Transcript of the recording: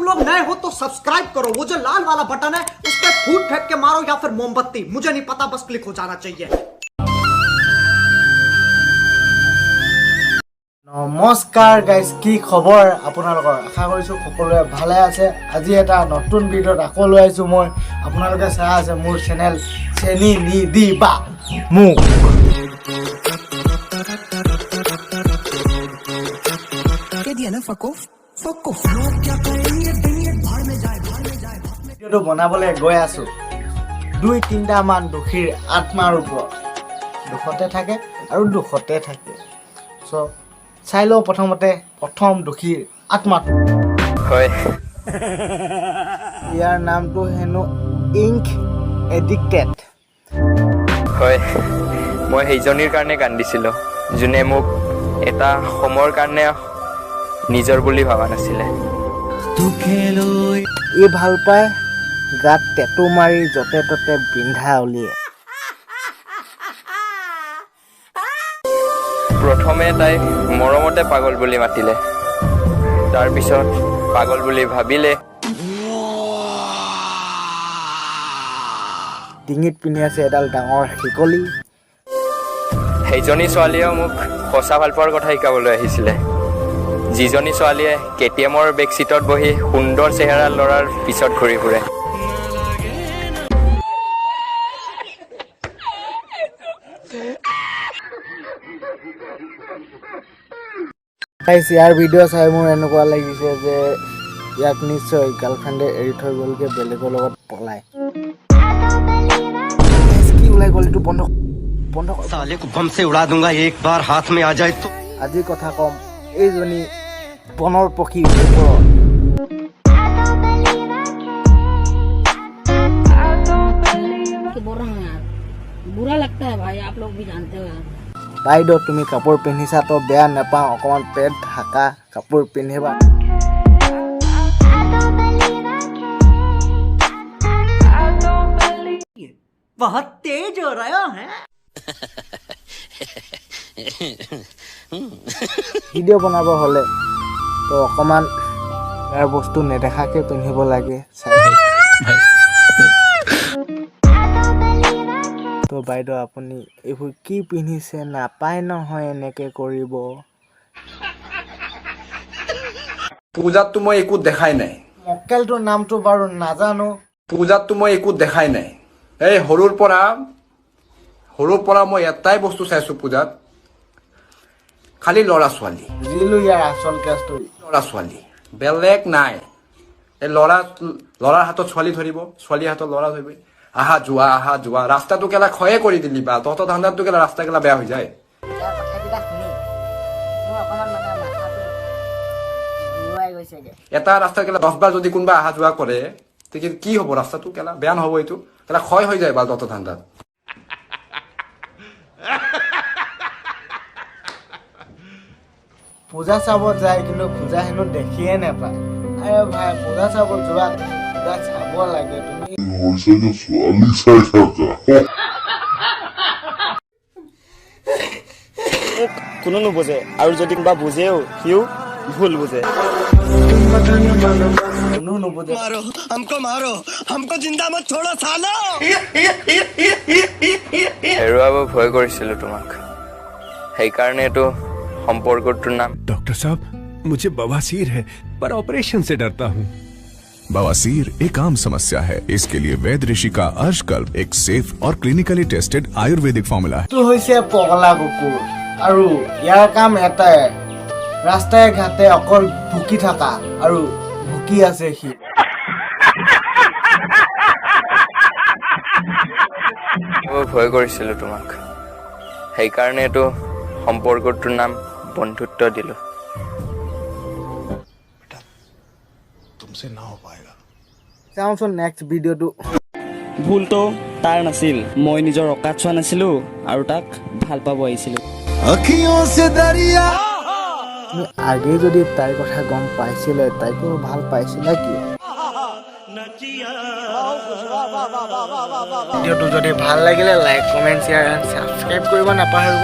तुम लोग नए हो तो सब्सक्राइब करो, वो जो लाल वाला बटन है उस पर फूट फेंक के मारो या फिर मोमबत्ती, मुझे नहीं पता, बस क्लिक हो जाना चाहिए। নমস্কাৰ গাইজ, কি খবৰ আপোনালোকৰ? আশা কৰিছোঁ সকলোৱে ভালে আছে। আজি এটা নতুন ভিডিঅ'ত আকৌ লৈ আহিছোঁ মই। আপোনালোকে চাই আছে মোৰ চেনেল চেনি নিদিবা মোক। ভিডিঅ'টো বনাবলৈ গৈ আছোঁ 2-3টা মান দোষীৰ আত্মাৰ ওপৰত। দুখতে থাকে আৰু দুখতে থাকে। চ' চাই লওঁ প্ৰথম দোষীৰ আত্মাটো। হয়, ইয়াৰ নামটো হেনো ইংক এডিক্টেড। হয়, মই সেইজনীৰ কাৰণে কান্দিছিলোঁ যোনে মোক এটা সময়ৰ কাৰণে নিজৰ বুলি ভবা নাছিলে। ই ভাল পায় গাত টেটু মাৰি য'তে ত'তে বিন্ধা উলিয়াই। প্ৰথমে তাই মৰমতে পাগল বুলি মাতিলে, তাৰপিছত পাগল বুলি ভাবিলে। ডিঙিত পিন্ধি আছে এডাল ডাঙৰ শিকলি। সেইজনী ছোৱালীয়েও মোক সঁচা ভাল পোৱাৰ কথা শিকাবলৈ আহিছিলে, যিজনী ছোৱালীয়ে KTM-ৰ বেক চিটত বহি সুন্দৰ চেহেৰা ল'ৰাৰ পিছত ঘূৰি ফুৰে। ইয়াৰ ভিডিঅ' চাই মোৰ এনেকুৱা লাগিছে যে ইয়াক নিশ্চয় গাৰ্লফ্ৰেণ্ডে এৰি থৈ গ'লগৈ, বেলেগৰ লগত পলাই। কি ওলাই গ'ল, এইটো বন্ধ কৰ। साले को बम से उड़ा दूंगा एक बार हाथ में आ जाए तो। আজি কথা ক'ম এইজনী বনৰ পক্ষীৰ ওপৰত। बुरा लगता है भाई, आप लोग भी जानते हो यार। বাইদেউ তুমি কাপোৰ পিন্ধিছা তো বেয়া নাপাওঁ, অকণমান পেট ঢাকা কাপোৰ পিন্ধিবা। बहुत तेज हो रहा है। ভিডিঅ' বনাব হ'লে তো অকণমান ইয়াৰ বস্তু নেদেখাকৈ পিন্ধিব লাগে। তো বাইদেউ আপুনি এইবোৰ কি পিন্ধিছে, নাপায় নহয় এনেকৈ কৰিব। পূজাততো মই একো দেখাই নাই। মক্কেলটোৰ নামটো বাৰু নাজানো। পূজাততো মই একো দেখাই নাই। এই সৰুৰ পৰা মই এটাই বস্তু চাইছো পূজাত, খালি ল'ৰা ছোৱালী। বুজিলো ইয়াৰ আচল কেছটো। ল'ৰা ছোৱালী বেলেগ নাই। এই ল'ৰাৰ হাতত ছোৱালী ধৰিব, ছোৱালীৰ হাতত ল'ৰা ধৰিব, আহা যোৱা। ৰাস্তাটো কেলা ক্ষয়ে কৰি দিলি বা তহঁতৰ ধান্দাটো কেলা ৰাস্তা কেলা বেয়া হৈ যায়। এটা ৰাস্তা কেলা 10 বাৰ যদি কোনোবা অহা যোৱা কৰে তেতিয়া কি হ'ব? ৰাস্তাটো কেলা বেয়া নহ'ব? এইটো কেলা ক্ষয় হৈ যায় বা তহঁতৰ ধান্দাত। পূজা চাব যায় কিন্তু পূজা হেনো দেখিয়ে নাপায়। আৰে ভাই, পূজা চাব যোৱা, পূজা চাব লাগে। তুমি কোনো নুবুজে, আৰু যদি কিবা বুজেও সিও ভুল বুজে। কোনো নুবুজে। हमको जिंदा मत छोड़ो सालो। হেৰুৱাব ভয় কৰিছিলোঁ তোমাক, সেইকাৰণেতো সম্পৰ্কটোৰ নাম। डॉक्टर साहब, मुझे बवासीर है पर ऑपरेशन से डरता हूँ। बवासीर एक आम समस्या है। इसके लिए वैद्य ऋषि का अर्शकल्प एक सेफ और क्लिनिकली टेस्टेड आयुर्वेदिक फॉर्मूला है। এইটো হৈছে পগলা কুকুৰ, আৰু ইয়াৰ কাম এটাই, ৰাস্তাই ঘাটে অকল ভুকি থকা, আৰু ভুকি আছে সি। ভয় কৰিছিলোঁ তোমাক, সেইকাৰণেতো সম্পৰ্কটোৰ নাম বন্ধুত্ব দিলোঁ। চাওঁচোন নেক্সট ভিডিঅ'টো। ভুলটো তাৰ নাছিল, মই নিজৰ অকাত চোৱা নাছিলোঁ আৰু তাক ভাল পাব আহিছিলোঁ। তুমি আগে যদি তাইৰ কথা গম পাইছিলে, তাইকো ভাল পাইছিলা কি? ভিডিঅ'টো যদি ভাল লাগিলে like, comment, share and subscribe কৰিব নাপাহৰিব।